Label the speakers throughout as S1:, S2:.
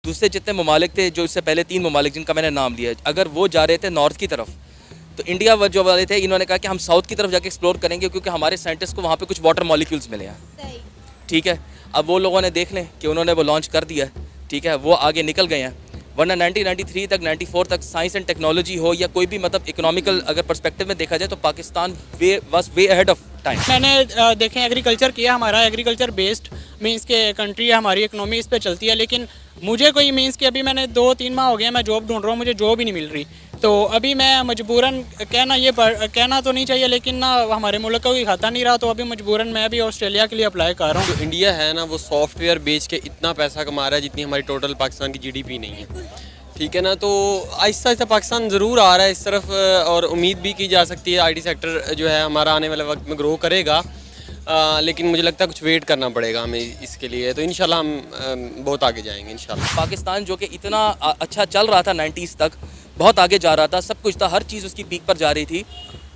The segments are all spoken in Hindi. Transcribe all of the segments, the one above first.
S1: दूसरे जितने ममालिक थे, जो इससे पहले 3 ममालिक जिनका मैंने नाम लिया, अगर वो जा रहे थे नॉर्थ की तरफ, तो इंडिया जो वाले थे इन्होंने कहा कि हम साउथ की तरफ जाके एक्सप्लोर करेंगे क्योंकि हमारे साइंटिस्ट को वहाँ पे कुछ वाटर मॉलिक्यूल्स मिले हैं। ठीक है, अब वो लोगों ने देख लें कि उन्होंने वो लॉन्च कर दिया, ठीक है, वो आगे निकल गए हैं। वरना 1993 तक 94 तक साइंस एंड टेक्नोलॉजी हो या कोई भी मतलब इकोनॉमिकल अगर पर्सपेक्टिव में देखा जाए तो Pakistan was way ahead of time.
S2: मैंने देखें एग्रीकल्चर किया, हमारा एग्रीकल्चर बेस्ड मींस के कंट्री है, हमारी इकोनॉमी इस पे चलती है। लेकिन मुझे कोई मींस कि अभी मैंने 2-3 माह हो गया मैं जॉब ढूंढ रहा हूँ, मुझे जॉब ही नहीं मिल रही। तो अभी मैं मजबूरन कहना तो नहीं चाहिए, लेकिन ना हमारे मुल्क का कोई खाता नहीं रहा, तो अभी मजबूरन मैं भी ऑस्ट्रेलिया के लिए अप्लाई कर रहा हूँ।
S3: जो इंडिया है ना, वो सॉफ्टवेयर बेच के इतना पैसा कमा रहा है जितनी हमारी टोटल पाकिस्तान की जीडीपी नहीं है, ठीक है ना। तो आहिस्ता आहिस्ता पाकिस्तान ज़रूर आ रहा है इस तरफ, और उम्मीद भी की जा सकती है आईटी सेक्टर जो है हमारा आने वाले वक्त में ग्रो करेगा। लेकिन मुझे लगता है कुछ वेट करना पड़ेगा हमें इसके लिए, तो इंशाल्लाह हम बहुत आगे जाएंगे इंशाल्लाह।
S1: पाकिस्तान जो कि इतना अच्छा चल रहा था 90s तक, बहुत आगे जा रहा था, सब कुछ था, हर चीज़ उसकी पीक पर जा रही थी,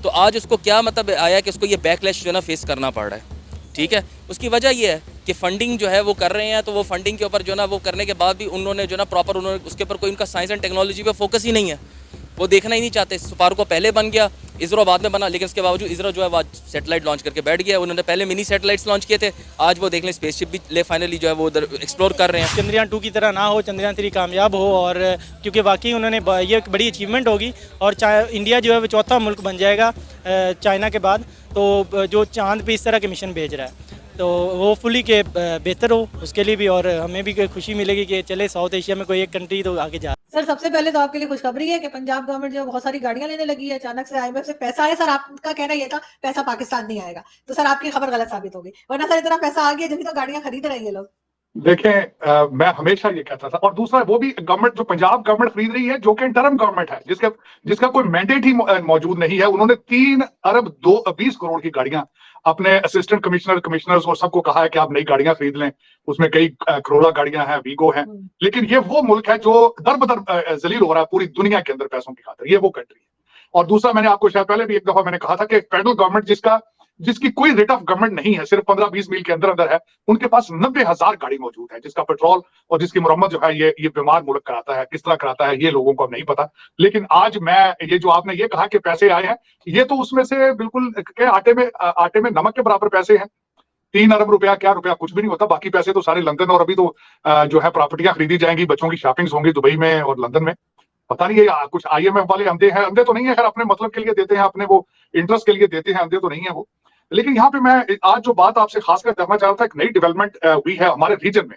S1: तो आज उसको क्या मतलब आया कि उसको ये बैकलैश जो है ना फेस करना पड़ रहा है। ठीक है, उसकी वजह ये है कि फंडिंग जो है वो कर रहे हैं, तो वो फंडिंग के ऊपर जो ना वो करने के बाद भी उन्होंने जो ना प्रॉपर उन्होंने उसके ऊपर कोई उनका साइंस एंड टेक्नोलॉजी पे फोकस ही नहीं है, वो देखना ही नहीं चाहते। सुपार को पहले बन गया, इसरो बाद में बना, लेकिन इसके बावजूद इसरो जो है वो सैटेलाइट लॉन्च करके बैठ गया। उन्होंने पहले मिनी सैटेलाइट्स लॉन्च किए थे, आज वो देख लें स्पेसशिप भी ले फाइनली जो है वो उधर एक्सप्लोर कर रहे हैं।
S4: चंद्रयान 2 की तरह ना हो, चंद्रयान 3 कामयाब हो, और क्योंकि वाकई उन्होंने ये एक बड़ी अचीवमेंट होगी, और इंडिया जो है वो चौथा मुल्क बन जाएगा चाइना के बाद, तो जो चांद पे इस तरह के मिशन भेज रहा है, तो होपफुली के बेहतर हो उसके लिए भी, और हमें भी खुशी मिलेगी कि चले साउथ एशिया में कोई एक कंट्री तो आगे जा।
S5: सर सबसे पहले तो आपके लिए खुशखबरी है कि पंजाब गवर्नमेंट जो बहुत सारी गाड़ियां लेने लगी है, अचानक से आईएमएफ से पैसा आया। सर आपका कहना ये था पैसा पाकिस्तान नहीं आएगा, तो सर आपकी खबर गलत साबित होगी, वरना सर इतना पैसा आ गया जब तो गाड़ियां खरीद रहे हैं ये लोग।
S6: देखें, मैं हमेशा ये कहता था, और दूसरा वो भी गवर्नमेंट जो पंजाब गवर्नमेंट खरीद रही है जो कि इंटरम गवर्नमेंट है, जिसका कोई मैंडेट ही मौजूद नहीं है। उन्होंने 3 अरब 20 करोड़ की गाड़ियां अपने असिस्टेंट कमिश्नर्स और सबको कहा है कि आप नई गाड़ियां खरीद लें, उसमें कई करोड़ा गाड़ियां हैं, वीगो है। लेकिन ये वो मुल्क है जो दर बदर जलील हो रहा है पूरी दुनिया के अंदर पैसों की खातिर, ये वो कंट्री है। और दूसरा, मैंने आपको शायद पहले भी एक दफा मैंने कहा था कि फेडरल गवर्नमेंट जिसकी कोई रेट ऑफ गवर्नमेंट नहीं है, सिर्फ 15-20 मील के अंदर अंदर है, उनके पास 90,000 गाड़ी मौजूद है, जिसका पेट्रोल और जिसकी मुरम्मत जो है ये बीमार मुल्क कराता है। किस तरह कराता है ये लोगों को अब नहीं पता। लेकिन आज ये जो आपने ये कहा कि पैसे आए हैं, ये तो उसमें से बिल्कुल आटे में नमक के बराबर पैसे हैं। 3 अरब रुपया, क्या रुपया, कुछ भी नहीं होता। बाकी पैसे तो सारे लंदन, और अभी तो जो है प्रॉपर्टियां खरीदी जाएंगी, बच्चों की शॉपिंग्स होंगी दुबई में और लंदन में। पता नहीं है कुछ आईएमएफ वाले अंधे हैं, अंधे तो नहीं है, खैर अपने मतलब के लिए देते हैं, अपने वो इंटरेस्ट के लिए देते हैं, अंधे तो नहीं है वो। लेकिन यहाँ पे मैं आज जो बात आपसे खासकर करना चाह रहा था, एक नई डेवलपमेंट हुई है हमारे रीजन में।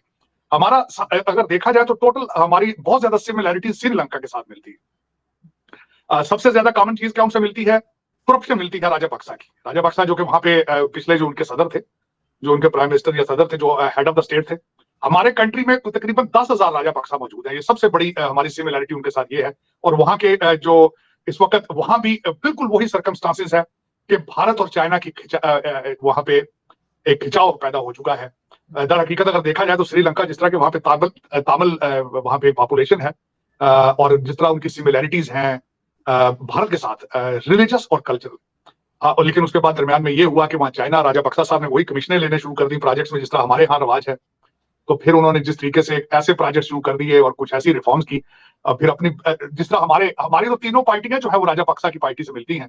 S6: हमारा अगर देखा जाए तो टोटल हमारी बहुत ज्यादा सिमिलैरिटी श्रीलंका के साथ मिलती है। सबसे ज्यादा कॉमन चीज क्या उनसे मिलती है? करप्शन मिलती है राजापक्सा की। राजापक्सा जो कि वहां पे पिछले जो उनके सदर थे, जो उनके प्राइम मिनिस्टर या सदर थे, जो हेड ऑफ द स्टेट थे, हमारे कंट्री में तकरीबन 10,000 राजापक्सा मौजूद है। ये सबसे बड़ी हमारी सिमिलैरिटी उनके साथ ये है। और वहां के जो इस वक्त वहां भी बिल्कुल वही सर्कमस्टांसेस है कि भारत और चाइना की वहां पे एक खिंचाव पैदा हो चुका है। दर हकीकत अगर देखा जाए तो श्रीलंका जिस तरह के वहां पे तामिल वहां पे पॉपुलेशन है, और जिस तरह उनकी सिमिलैरिटीज हैं भारत के साथ, रिलीजियस और कल्चरल। लेकिन उसके बाद दरमियान में ये हुआ कि वहां चाइना, राजापक्सा साहब ने वही कमीशनें लेने शुरू कर दी प्रोजेक्ट्स में, जिस तरह हमारे यहाँ रवाज है। तो फिर उन्होंने जिस तरीके से ऐसे प्रोजेक्ट शुरू कर दिए और कुछ ऐसी रिफॉर्म्स की, फिर अपनी जिस तरह हमारी तो तीनों पार्टियां जो है वो राजापक्सा की पार्टी से मिलती हैं,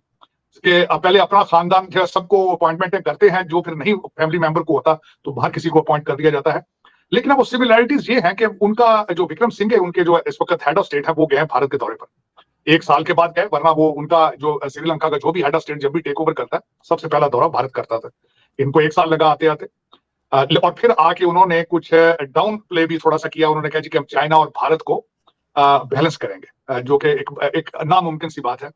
S6: कि पहले अपना खानदान जो सबको अपॉइंटमेंट करते हैं, जो फिर नहीं फैमिली मेंबर को होता तो बाहर किसी को अपॉइंट कर दिया जाता है। लेकिन अब वो सिमिलैरिटीज ये हैं कि उनका जो विक्रम सिंह है, उनके जो इस वक्त हेड ऑफ स्टेट है, वो गए हैं भारत के दौरे पर। 1 साल के बाद गए, वरना वो उनका जो श्रीलंका का जो भी हेड ऑफ स्टेट जब भी टेक ओवर करता है, सबसे पहला दौरा भारत करता था। इनको 1 साल लगा आते आते, और फिर आके उन्होंने कुछ डाउन प्ले भी थोड़ा सा किया। उन्होंने कहा जी कि हम चाइना और भारत को बैलेंस करेंगे, जो कि एक नामुमकिन सी बात है।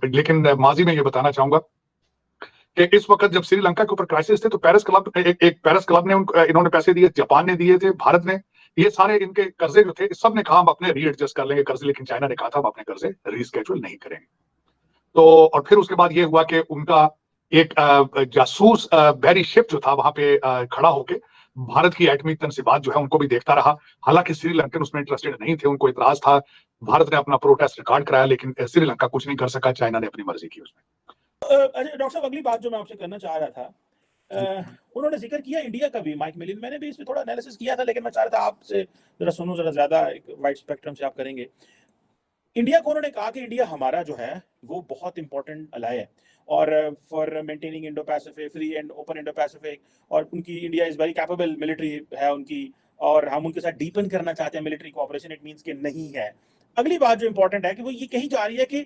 S6: लेकिन माजी में ये बताना चाहूंगा कि इस वक्त जब श्रीलंका के ऊपर क्राइसिस थे, तो एक पेरिस क्लब ने इन्होंने पैसे दिए, जापान ने दिए थे, भारत ने, ये सारे इनके कर्जे जो थे, सब ने कहा हम अपने रीएडजस्ट कर लेंगे कर्जे, लेकिन चाइना ने कहा था हम अपने कर्जे रीस्केड्यूल नहीं करेंगे। तो और फिर उसके बाद ये हुआ कि उनका एक जासूस बैरी शिप जो था वहां पे खड़ा होके भारत की एटमी तनसीबात जो है उनको भी देखता रहा। हालांकि श्रीलंकन उसमें इंटरेस्टेड नहीं थे, उनको इतराज था। भारत ने अपना प्रोटेस्ट रिकॉर्ड कराया, लेकिन श्रीलंका कुछ नहीं कर सका, चाइना ने अपनी मर्जी की उसमें।
S7: अच्छा डॉक्टर साहब, अगली बात जो मैं आपसे करना चाह रहा था, उन्होंने जिक्र किया इंडिया का भी, माइक मिलिन, मैंने भी इसमें थोड़ा एनालिसिस किया था, लेकिन मैं चाह रहा था आपसे जरा सुनूं, जरा ज्यादा एक वाइड स्पेक्ट्रम से आप करेंगे। इंडिया को उन्होंने कहा कि इंडिया हमारा जो है वो बहुत इंपॉर्टेंट अलाय है और for maintaining Indo Pacific, free and open Indo Pacific, और उनकी India is very capable military है उनकी, और हम उनके साथ डीपन करना चाहते हैं मिलिट्री कोऑपरेशन। इट मींस कि नहीं है। अगली बात जो इंपॉर्टेंट है कि वो ये कही जा रही है कि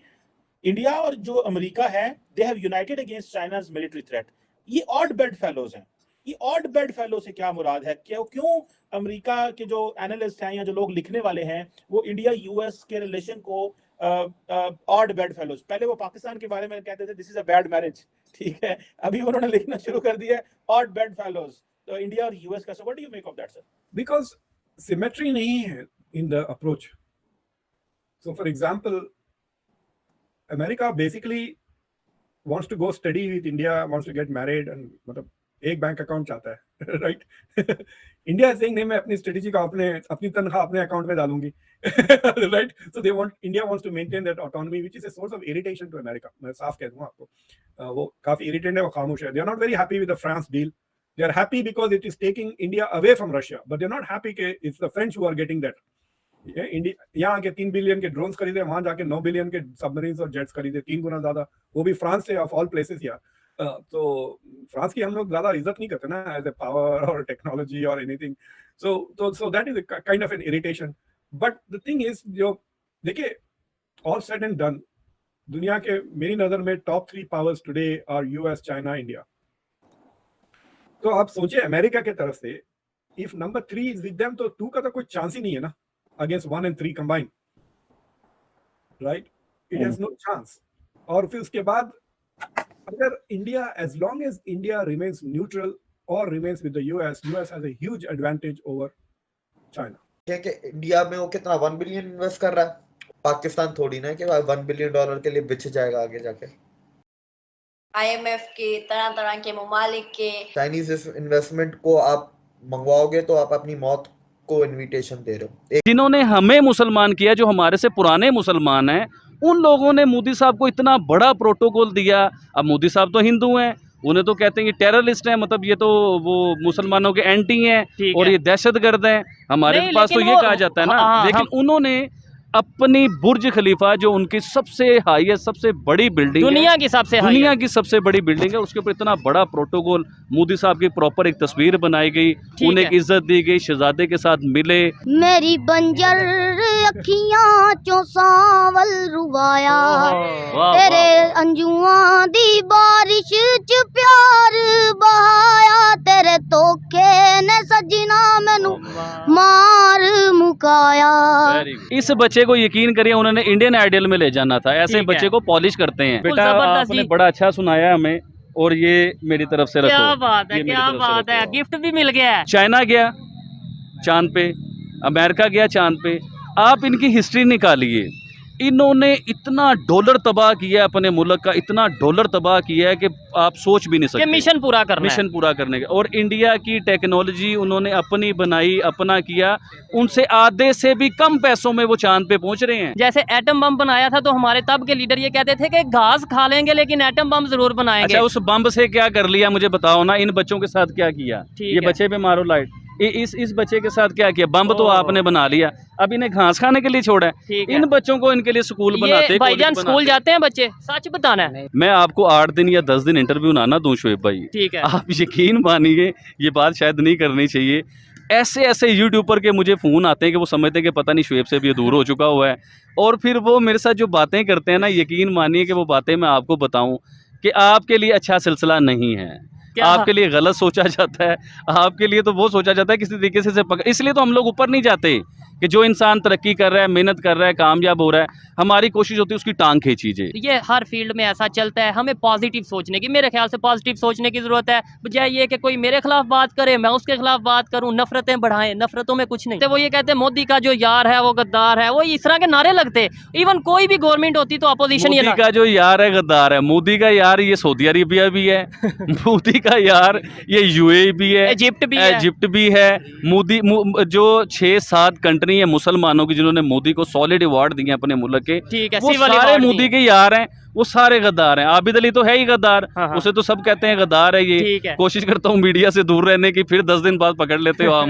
S7: इंडिया और जो अमेरिका है they have United against China's military threat. ये ऑड बेड फेलोज हैं। ये ऑड बेड फेलो से क्या मुराद है? क्यों अमेरिका के जो एनालिस्ट हैं या जो लोग लिखने वाले हैं वो इंडिया यूएस के रिलेशन को ऑड बेड फेलोज, पहले वो पाकिस्तान के बारे में कहते थे this is a bad marriage, ठीक है, अभी उन्होंने लिखना शुरू कर दिया ऑड बेड फेलोज, तो इंडिया और यूएस का। So what do you make of that sir?
S8: Because symmetry नहीं है in the approach. So for example, America basically wants to go steady with India, wants to get married, and मतलब एक बैंक अकाउंट चाहता है, राइट? इंडिया इज सेइंग नहीं, मैं अपनी स्ट्रेटेजी का अपनी तनख्वाह अपने अकाउंट में डालूंगी, right? So they want, India wants to maintain that autonomy which is a source of irritation to America. मैं साफ कह दूंगा आपको, वो काफी इरिटेट है, वो खामोश है। They are not very happy with the France deal. They are happy because it is taking India away from Russia, but they're not happy कि it's the French who are getting that. India यहाँ के 3 बिलियन के ड्रोन्स खरीदे, वहां जाके 9 बिलियन के सबमरीन्स और जेट्स खरीदे, 3 गुना ज्यादा, वो भी फ्रांस से, ऑफ ऑल प्लेसेस। या तो फ्रांस की हम लोग ज्यादा इज्जत नहीं करते ना एज ए पावर और टेक्नोलॉजी और anything. So that is kind of an irritation. But the thing is, जो देखिए ऑल सेड एंड डन, दुनिया के मेरी नजर में top 3 powers today are US, China, India. तो आप सोचिए अमेरिका के तरफ से if number 3 is with them, तो 2 का तो कोई चांस ही नहीं है ना against 1 and 3 combine, right? It has no chance. और फिर उसके बाद अगर India, as long as India remains neutral और remains with the US has a huge advantage over China.
S9: कि इंडिया में वो कितना 1 बिलियन इन्वेस्ट कर रहा है, पाकिस्तान थोड़ी ना कि $1 बिलियन के लिए बिछ जाएगा आगे जाके।
S10: IMF के, तरह तरह के ममालिक के
S9: चाइनीज इन्वेस्टमेंट को आप मंगवाओगे तो आप अपनी मौत को इनविटेशन दे रहे हो।
S11: जिन्होंने हमें मुसलमान किया, जो हमारे से पुराने मुसलमान हैं, उन लोगों ने मोदी साहब को इतना बड़ा प्रोटोकॉल दिया। अब मोदी साहब तो हिंदू हैं, उन्हें तो कहते हैं कि टेररिस्ट हैं, मतलब ये तो वो मुसलमानों के एंटी हैं और ये दहशतगर्द हैं। हमारे पास तो ये कहा जाता है ना, लेकिन उन्होंने अपनी बुर्ज खलीफा, जो उनकी सबसे हाईएस्ट, सबसे बड़ी बिल्डिंग, दुनिया की सबसे बड़ी बिल्डिंग है, उसके ऊपर इतना बड़ा प्रोटोकॉल, मोदी साहब की प्रॉपर एक तस्वीर बनाई गई, उन्हें इज्जत दी गई, शहजादे के साथ मिले।
S12: मेरी बंजर अखियां चो सावल रुवाया, तेरे अंजुआं दी बारिश च प्यार बहाया, तेरे तोखे ने सजना मैनू मार मुकाया।
S11: इस बच्चे को यकीन करिए उन्होंने इंडियन आइडल में ले जाना था। ऐसे बच्चे को पॉलिश करते हैं। बेटा आपने बड़ा अच्छा सुनाया हमें, और ये मेरी तरफ से रखो।
S13: क्या बात है, क्या बात है, गिफ्ट भी मिल गया है।
S11: चाइना गया चांद पे, अमेरिका गया चांद पे, आप इनकी हिस्ट्री निकालिए। इन्होंने इतना डॉलर तबाह किया अपने मुल्क का, इतना डॉलर तबाह किया है कि आप सोच भी नहीं सकते।
S13: मिशन पूरा
S11: करने का। और इंडिया की टेक्नोलॉजी उन्होंने अपनी बनाई, अपना किया, उनसे आधे से भी कम पैसों में वो चांद पे पहुंच रहे हैं।
S13: जैसे एटम बम बनाया था, तो हमारे तब के लीडर ये कहते थे कि घास खा लेंगे लेकिन एटम बम जरूर बनाएंगे।
S11: अच्छा, उस बम से क्या कर लिया मुझे बताओ ना, इन बच्चों के साथ क्या किया? ये बच्चे पे मारो लाइट, इस बच्चे के साथ क्या किया? बम तो आपने बना लिया, अब इन्हें घास खाने के लिए छोड़ा है। इन बच्चों को इनके लिए स्कूल बनाते,
S13: भाईजान स्कूल जाते हैं बच्चे, सच बताना है।
S11: मैं आपको 8 दिन या 10 दिन इंटरव्यू ना दूं शोएब भाई,
S13: ठीक है,
S11: आप यकीन मानिए ये बात शायद नहीं करनी चाहिए। ऐसे यूट्यूबर के मुझे फ़ोन आते हैं कि वो समझते हैं कि पता नहीं शोएब से भी दूर हो चुका हुआ है, और फिर वो मेरे साथ जो बातें करते हैं ना, यकीन मानिए कि वो बातें मैं आपको बताऊं कि आपके लिए अच्छा सिलसिला नहीं है, आपके लिए गलत सोचा जाता है, आपके लिए तो वो सोचा जाता है किसी तरीके से इसलिए तो हम लोग ऊपर नहीं जाते कि जो इंसान तरक्की कर रहा है, मेहनत कर रहा है, कामयाब हो रहा है, हमारी कोशिश होती है उसकी टांग खींची जाए।
S13: ये हर फील्ड में ऐसा चलता है, हमें पॉजिटिव सोचने की, मेरे ख्याल से पॉजिटिव सोचने की ज़रूरत है, बजाय ये कि कोई मेरे खिलाफ बात करे, मैं उसके खिलाफ बात करूं, नफरतें बढ़ाएं, नफरतों में कुछ नहीं। तो वो ये कहते हैं मोदी का जो यार है वो गद्दार है, वो इस तरह के नारे लगते। इवन कोई भी गवर्नमेंट होती तो अपोजिशन,
S11: मोदी का जो यार है गद्दार है, मोदी का यार ये सऊदी अरेबिया भी है, मोदी का यार ये यूएई भी है, इजिप्ट भी है। मोदी जो 6-7 कंट्री है मुसलमानों की जिन्होंने मोदी को सॉलिड अवार्ड दिए अपने मुल्क के,
S13: ठीक है,
S11: वो सारे मोदी के यार हैं। वो सारे गद्दार हैं। आबिद अली तो है ही गद्दार,
S13: हाँ, हाँ।
S11: उसे तो सब कहते हैं गद्दार है ये।
S13: ठीक है।
S11: कोशिश करता हूँ मीडिया से दूर रहने की, फिर 10 दिन बाद पकड़ लेते हो आप।